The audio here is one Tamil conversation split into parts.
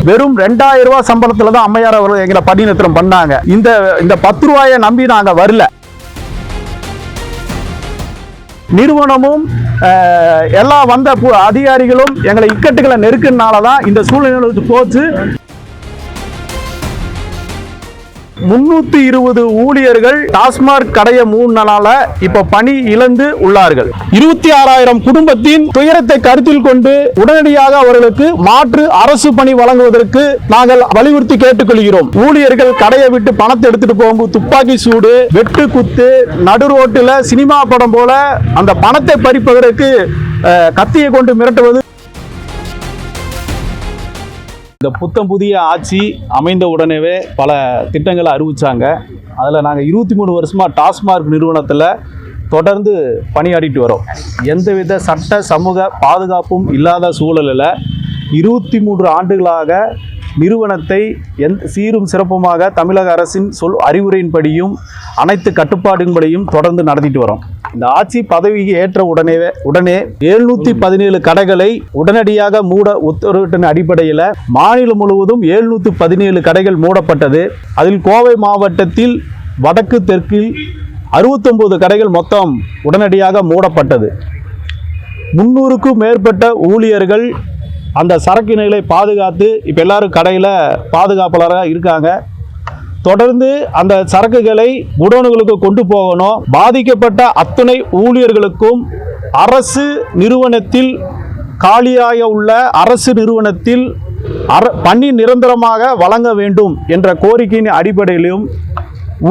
வெறும் 2000 ரூபாய் சம்பளத்துல தான் அம்மையார் அவர்கள் எங்களை பணி நிறுத்தம் பண்ணாங்க. இந்த 10 ரூபாயை நம்பி நாங்க வரல. நிறுவனமும் எல்லா வந்த அதிகாரிகளும் எங்களை இக்கட்டுகளை நெருக்கினாலதான் இந்த சூழ்நிலை போச்சு. 320 ஊழியர்கள் டாஸ்மாக் கடைய மூடினால இப்ப பணி இழந்து உள்ளார்கள். 26,000 குடும்பத்தின் துயரத்தை கருத்தில் கொண்டு உடனடியாக அவர்களுக்கு மாற்று அரசு பணி வழங்குவதற்கு நாங்கள் வலியுறுத்தி கேட்டுக்கொள்கிறோம். ஊழியர்கள் கடையை விட்டு பணத்தை எடுத்துட்டு போகும்போது துப்பாக்கி சூடு, வெட்டு குத்து, நடு ரோட்டில் சினிமா படம் போல அந்த பணத்தை பறிப்பதற்கு கத்தியை கொண்டு மிரட்டுவது. இந்த புத்தம் புதிய ஆட்சி அமைந்த உடனேவே பல திட்டங்களை அறிவிச்சாங்க. அதில் நாங்கள் 23 வருஷமாக டாஸ்மாக் நிறுவனத்தில் தொடர்ந்து பணியாற்றிட்டு வரோம். எந்தவித சட்ட சமூக பாதுகாப்பும் இல்லாத சூழலில் 23 ஆண்டுகளாக நிறுவனத்தை சீரும் சிறப்புமாக தமிழக அரசின் அறிவுரையின்படியும் அனைத்து கட்டுப்பாடுகளின்படியும் தொடர்ந்து நடத்திட்டு வரோம். இந்த ஆட்சி பதவிக்கு ஏற்ற உடனே 717 கடைகளை உடனடியாக மூட உத்தரவிட்டின் அடிப்படையில் மாநிலம் முழுவதும் 717 கடைகள் மூடப்பட்டது. அதில் கோவை மாவட்டத்தில் வடக்கு தெற்கில் 69 கடைகள் மொத்தம் உடனடியாக மூடப்பட்டது. 300க்கும் மேற்பட்ட ஊழியர்கள் அந்த சரக்கினைகளை பாதுகாத்து இப்போ எல்லாரும் கடையில் பாதுகாப்பாளராக இருக்காங்க. தொடர்ந்து அந்த சரக்குகளை குடோன்களுக்கு கொண்டு போகணும். பாதிக்கப்பட்ட அத்தனை ஊழியர்களுக்கும் அரசு நிறுவனத்தில் காலியாக உள்ள அரசு நிறுவனத்தில் பணி நிரந்தரமாக வழங்க வேண்டும் என்ற கோரிக்கையின் அடிப்படையிலும்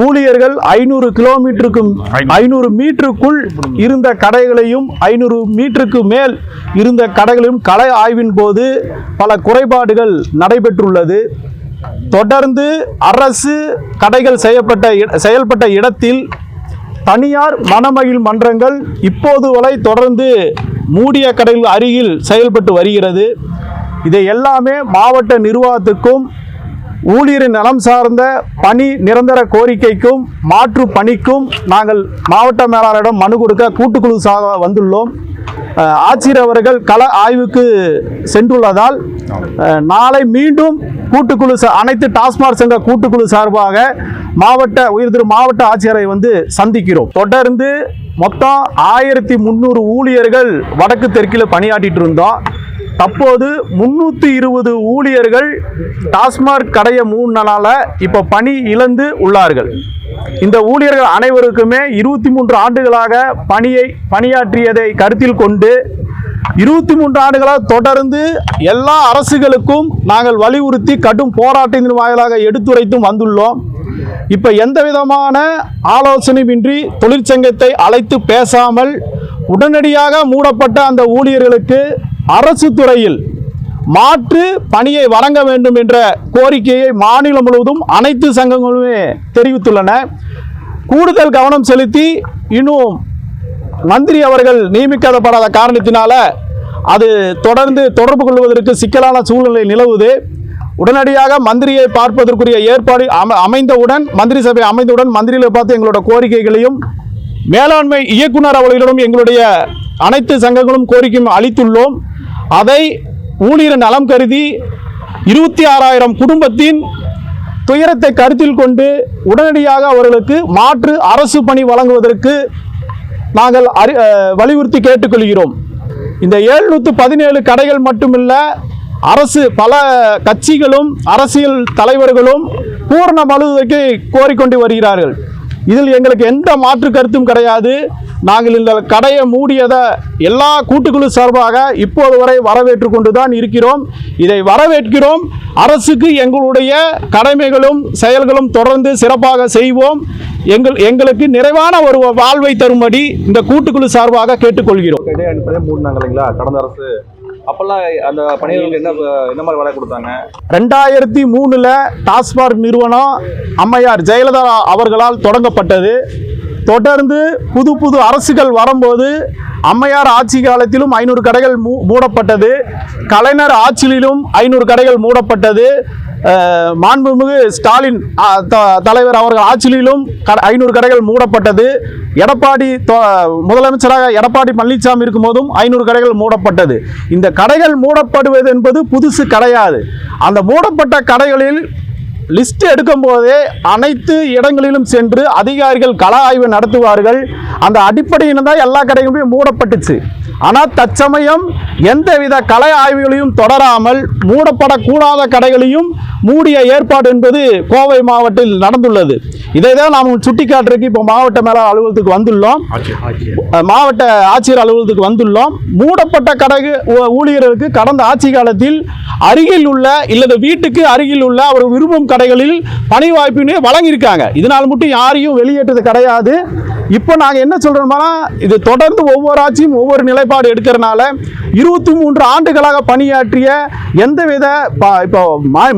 ஊழியர்கள் 500 மீட்டருக்குள் இருந்த கடைகளையும் 500 மீட்டருக்கு மேல் இருந்த கடைகளையும் கள ஆய்வின் போது பல குறைபாடுகள் நடைபெற்றுள்ளது. தொடர்ந்து அரசு கடைகள் செயல்பட்ட இடத்தில் தனியார் மனமகிழ் மன்றங்கள் இப்போது வரை தொடர்ந்து மூடிய கடைகள் அருகில் செயல்பட்டு வருகிறது. இதை எல்லாமே மாவட்ட நிர்வாகத்துக்கும் ஊழியரின் நலம் சார்ந்த பணி நிரந்தர கோரிக்கைக்கும் மாற்று பணிக்கும் நாங்கள் மாவட்ட மேலாளரிடம் மனு கொடுக்க கூட்டுக்குழு வந்துள்ளோம். ஆட்சியர் அவர்கள் கள ஆய்வுக்கு சென்றுள்ளதால் நாளை மீண்டும் கூட்டுக்குழு அனைத்து டாஸ்மாக் சங்க கூட்டுக்குழு சார்பாக மாவட்ட ஆட்சியரை சந்திக்கிறோம். தொடர்ந்து மொத்தம் 1300 ஊழியர்கள் வடக்கு தெற்கில் பணியாற்றிட்டு இருந்தோம். தற்போது 320 ஊழியர்கள் டாஸ்மாக் கடைய மூடினால இப்ப பணி இழந்து உள்ளார்கள். இந்த ஊழியர்கள் அனைவருக்குமே 23 ஆண்டுகளாக பணியாற்றியதை கருத்தில் கொண்டு 23 ஆண்டுகளாக தொடர்ந்து எல்லா அரசுகளுக்கும் நாங்கள் வலியுறுத்தி கடும் போராட்டத்தின் வாயிலாக எடுத்துரைத்தும் வந்துள்ளோம். இப்ப எந்த விதமான ஆலோசனையின்றி தொழிற்சங்கத்தை அழைத்து பேசாமல் உடனடியாக மூடப்பட்ட அந்த ஊழியர்களுக்கு அரசு துறையில் மாற்று பணியை வழங்க வேண்டும் என்ற கோரிக்கையை மாநிலம் முழுவதும் அனைத்து சங்கங்களுமே தெரிவித்துள்ளன. கூடுதல் கவனம் செலுத்தி இன்னும் மந்திரி அவர்கள் நியமிக்கப்படாத காரணத்தினால அது தொடர்ந்து தொடர்பு கொள்வதற்கு சிக்கலான சூழ்நிலை நிலவுது. உடனடியாக மந்திரியை பார்ப்பதற்குரிய ஏற்பாடு அமைந்தவுடன் மந்திரி சபை அமைந்தவுடன் மந்திரிகளை பார்த்து எங்களோட கோரிக்கைகளையும் மேலாண்மை இயக்குனர் அவர்களிடம் எங்களுடைய அனைத்து சங்கங்களும் கோரிக்கையும் அளித்துள்ளோம். அதை ஊழியர் நலம் கருதி 26,000 குடும்பத்தின் துயரத்தை கருத்தில் கொண்டு உடனடியாக அவர்களுக்கு மாற்று அரசு பணி வழங்குவதற்கு நாங்கள் வலியுறுத்தி கேட்டுக்கொள்கிறோம். இந்த 717 கடைகள் மட்டுமில்ல, அரசு பல கட்சிகளும் அரசியல் தலைவர்களும் பூரண மலுவைக்கு கோரிக்கொண்டு வருகிறார்கள். இதில் எங்களுக்கு எந்த மாற்று கருத்தும் கிடையாது. நாங்கள் இந்த கடையை மூடியதை எல்லா கூட்டுக்குழு சார்பாக இப்போது வரை வரவேற்று கொண்டுதான் இருக்கிறோம். இதை வரவேற்கிறோம். அரசுக்கு எங்களுடைய கடமைகளும் செயல்களும் தொடர்ந்து சிறப்பாக செய்வோம். எங்களுக்கு நிறைவான ஒரு வாழ்வை தரும்படி இந்த கூட்டுக்குழு சார்பாக கேட்டுக்கொள்கிறோம். கடந்த அரசு அப்பெல்லாம் அந்த பணிகளுக்கு என்ன மாதிரி வேலை கொடுத்தாங்க? 2003 டாஸ்மாக் நிறுவனம் அம்மையார் ஜெயலலிதா அவர்களால் தொடங்கப்பட்டது. தொடர்ந்து புது அரசுகள் வரும்போது அம்மையார் ஆட்சி காலத்திலும் 500 கடைகள் மூடப்பட்டது. கலைஞர் ஆட்சியிலும் 500 கடைகள் மூடப்பட்டது. மாண்புமிகு ஸ்டாலின் தலைவர் அவர்கள் ஆட்சியிலும் 500 கடைகள் மூடப்பட்டது. முதலமைச்சராக எடப்பாடி பழனிசாமி இருக்கும் போதும் 500 கடைகள் மூடப்பட்டது. இந்த கடைகள் மூடப்படுவது என்பது புதுசு கிடையாது. அந்த மூடப்பட்ட கடைகளில் லிஸ்ட் எடுக்கும் போதே அனைத்து இடங்களிலும் சென்று அதிகாரிகள் கள ஆய்வு நடத்துவார்கள். அந்த அடிப்படையில் தான் எல்லா கடைகளுமே மூடப்பட்டுச்சு. ஆனால் தற்சமயம் எந்தவித கள ஆய்வுகளையும் தொடராமல் மூடப்படக்கூடாத கடைகளையும் மூடிய ஏற்பாடு என்பது கோவை மாவட்டத்தில் நடந்துள்ளது. இதை தான் நாம் சுட்டிக்காட்டுறதுக்கு இப்போ மாவட்ட மேலாளர் அலுவலகத்துக்கு வந்துள்ளோம், மாவட்ட ஆட்சியர் அலுவலகத்துக்கு வந்துள்ளோம். மூடப்பட்ட கடை ஊழியர்களுக்கு கடந்த ஆட்சி காலத்தில் அருகில் உள்ள இல்லது வீட்டுக்கு அருகில் உள்ள அவர் விரும்பும் கடைகளில் பணி வாய்ப்பினை வழங்கியிருக்காங்க. இதனால் மட்டும் யாரையும் வெளியேற்றது கிடையாது. இப்போ நாங்கள் என்ன சொல்றோம்னா, இது தொடர்ந்து ஒவ்வொரு ஆட்சியும் ஒவ்வொரு நிலைப்பாடு எடுக்கிறனால 23 ஆண்டுகளாக பணியாற்றிய எந்தவித இப்போ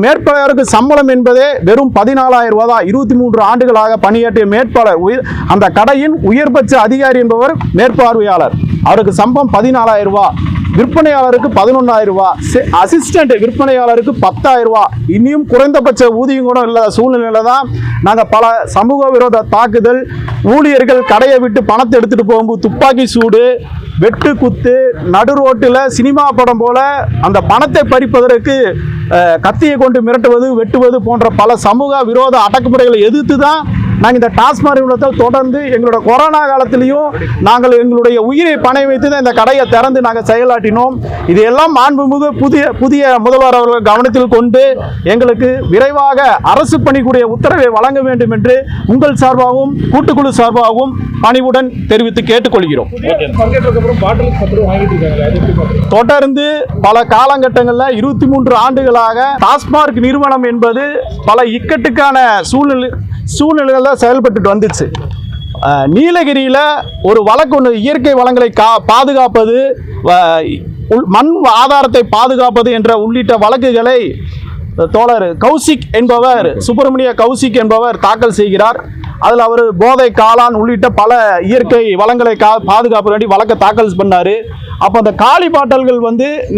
மேற்பாளருக்கு சம்பளம் என்பதே வெறும் 14,000 ரூபாய் தான். 23 ஆண்டுகளாக பணியாற்றிய மேற்பாளர், அந்த கடையின் உயர்பட்ச அதிகாரி என்பவர் மேற்பார்வையாளர், அவருக்கு சம்பளம் 14,000 ரூபாய். விற்பனையாளருக்கு 11,000 ரூபாய், அசிஸ்டன்ட் விற்பனையாளருக்கு 10,000 ரூபாய். இன்னும் குறைந்தபட்ச ஊதியம் கூட இல்லாத சூழ்நிலையில தான் நாங்கள் பல சமூக விரோத தாக்குதல், ஊழியர்கள் கடையை விட்டு பணத்தை எடுத்துட்டு போகும்போது துப்பாக்கி சூடு, வெட்டு குத்து, நடு ரோட்டில் சினிமா படம் போல அந்த பணத்தை பறிப்பதற்கு கத்தியை கொண்டு மிரட்டுவது, வெட்டுவது போன்ற பல சமூக விரோத அடக்குமுறைகளை எதிர்த்து தான் நாங்கள் இந்த டாஸ்மாக் நிறுவனத்தை தொடர்ந்து எங்களோட கொரோனா காலத்திலையும் நாங்கள் எங்களுடைய உயிரை பணை வைத்து தான் இந்த கடையை திறந்து நாங்கள் செயலாற்றினோம். இதையெல்லாம் மாண்புமிகு புதிய முதல்வர் அவர்கள் கவனத்தில் கொண்டு எங்களுக்கு விரைவாக அரசு பணிக்குரிய உத்தரவை வழங்க வேண்டும் என்று உங்கள் சார்பாகவும் கூட்டுக்குழு சார்பாகவும் பணிவுடன் தெரிவித்து கேட்டுக்கொள்கிறோம். தொடர்ந்து பல காலகட்டங்களில் 23 ஆண்டுகளாக டாஸ்மாக் நிறுவனம் என்பது பல இக்கட்டுக்கான சூழ்நிலைகள் செயல்பட்டு வந்துச்சு. நீலகிரியில் ஒரு வழக்கு ஒன்று, இயற்கை வளங்களை பாதுகாப்பது, மண் ஆதாரத்தை பாதுகாப்பது என்ற உள்ளிட்ட வழக்குகளை தோழர் கௌசிக் என்பவர், சுப்பிரமணிய கௌசிக் என்பவர் தாக்கல் செய்கிறார். அதில் அவர் போதை, காளான் உள்ளிட்ட பல இயற்கை வளங்களை பாதுகாப்பு வேண்டி வழக்கை தாக்கல் பண்ணார். அப்போ அந்த காலி பாட்டல்கள்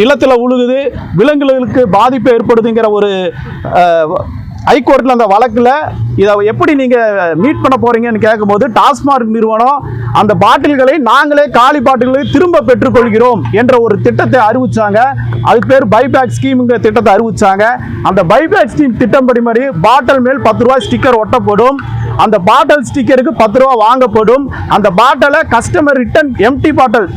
நிலத்தில் உழுகுது, விலங்குகளுக்கு பாதிப்பு ஏற்படுதுங்கிற ஒரு ஹைகோர்ட்டில் அந்த வழக்கில் இதை எப்படி நீங்கள் மீட் பண்ண போகிறீங்கன்னு கேட்கும்போது, டாஸ்மாக் நிறுவனம் அந்த பாட்டில்களை நாங்களே காலி பாட்டில்களை திரும்ப பெற்றுக்கொள்கிறோம் என்ற ஒரு திட்டத்தை அறிவிச்சாங்க. அதுக்கு பேர் பைபேக் ஸ்கீம்ங்கிற திட்டத்தை அறிவிச்சாங்க. அந்த பைபேக் ஸ்கீம் திட்டப்படி மாதிரி பாட்டில் மேல் 10 ரூபாய் ஸ்டிக்கர் ஒட்டப்படும். அந்த பாட்டில் ஸ்டிக்கருக்கு 10 ரூபா வாங்கப்படும். அந்த பாட்டிலை கஸ்டமர் ரிட்டர்ன் எம்டி பாட்டில்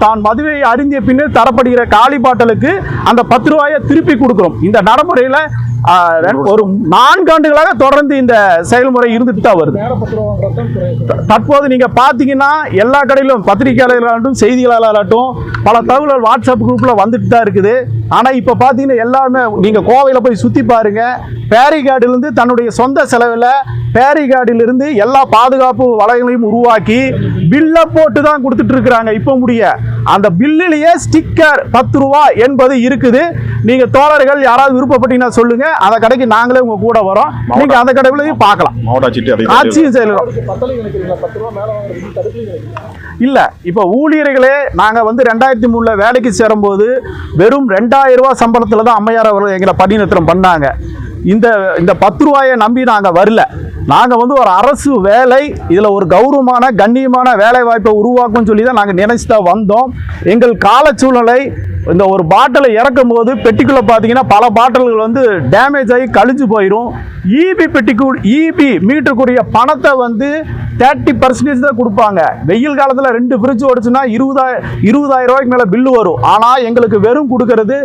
தான் மதுவை அருந்திய பின்னர் தரப்படுகிற காலி பாட்டிலுக்கு அந்த 10 ரூபாயை திருப்பி கொடுக்கிறோம். இந்த நடைமுறையில் ஒரு 4 ஆண்டுகளாக தொடர்ந்து இந்த செயல்முறை இருந்துட்டு தான் வருது. தற்போது நீங்க பாத்தீங்கன்னா எல்லா கடையிலும் பத்திரிகையாளர்களாகட்டும், செய்தியாளர்களாகட்டும், பல தகவல்கள் வாட்ஸ்அப் குரூப்ல வந்துட்டு தான் இருக்குது. ஆனா இப்ப பாத்தீங்கன்னா எல்லாருமே நீங்க கோவையில போய் சுத்தி பாருங்க, பேரிகார்டிலிருந்து தன்னுடைய சொந்த செலவில் பேரிகார்டிலிருந்து எல்லா பாதுகாப்பு வளையங்களையும் உருவாக்கி பில்லை போட்டு தான் கொடுத்துட்டு இருக்கிறாங்க. இப்போ முடிய அந்த பில்லிலேயே ஸ்டிக்கர் 10 ரூபா என்பது இருக்குது. நீங்க தோழர்கள் யாராவது விருப்பப்பட்டீங்கன்னா சொல்லுங்க, அந்த கடைக்கு நாங்களே உங்க கூட வரோம், நீங்க அந்த கடையிலையும் பார்க்கலாம். ஆட்சியும் செயலும் இல்ல. இப்ப ஊழியர்களே நாங்க 2003 வேலைக்கு சேரும்போது வெறும் 2,000 ரூபாய் சம்பளத்துல தான் அம்மையார் அவர்கள் எங்களை பணிநிறுத்தம் பண்ணாங்க. இந்த 10 ரூபாயை நம்பி நாங்க வரல. நாங்க ஒரு அரசு வேலை, இதுல ஒரு கௌரவமான கண்ணியமான வேலை வாய்ப்பை உருவாக்கும் சொல்லி தான் நாங்க நினைச்சுதான் வந்தோம். எங்கள் கால சூழ்நிலை இந்த ஒரு பாட்டிலை இறக்கும் போது பெட்டிக்குள்ள பாத்தீங்கன்னா பல பாட்டில்கள் டேமேஜ் ஆகி கழிஞ்சு போயிடும். இபி மீட்டருக்குரிய பணத்தை 30% தான் கொடுப்பாங்க. வெயில் காலத்தில் 2 ஃப்ரிட்ஜ் ஓடிச்சுன்னா 20,000 ரூபாய்க்கு மேலே பில்லு வரும். ஆனால் எங்களுக்கு வெறும் கொடுக்கறது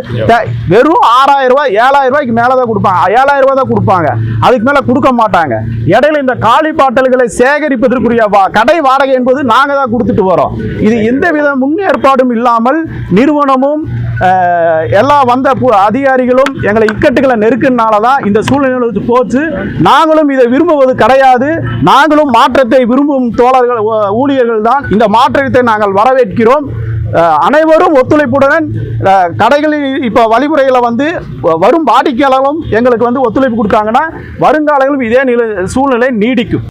வெறும் 6,000 ரூபாய் 7,000 ரூபாய்க்கு மேலே தான் கொடுப்பாங்க. 7,000 ரூபாய் தான் கொடுப்பாங்க, அதுக்கு மேலே கொடுக்க மாட்டாங்க. இடையில இந்த காலி பாட்டல்களை சேகரிப்பதற்குரிய கடை வாடகை என்பது நாங்கள் தான் கொடுத்துட்டு வரோம். இது எந்தவித முன்னேற்பாடும் இல்லாமல் நிறுவனமும் எல்லா அதிகாரிகளும் எங்களை இக்கட்டுகளை நெருக்கினால தான் இந்த சூழ்நிலை போச்சு. நாங்களும் இதை விரும்புவது கிடையாது. நாங்களும் மாற்றத்தை விரும்பும் தோழர்கள், ஊழியர்கள் தான். இந்த மாற்றத்தை நாங்கள் வரவேற்கிறோம். அனைவரும் ஒத்துழைப்புடன் கடைகளில் இப்போ வழிமுறைகளை வரும் வாடிக்கையாளர்களும் எங்களுக்கு ஒத்துழைப்பு கொடுத்தாங்கன்னா வருங்காலங்களும் இதே சூழ்நிலை நீடிக்கும்.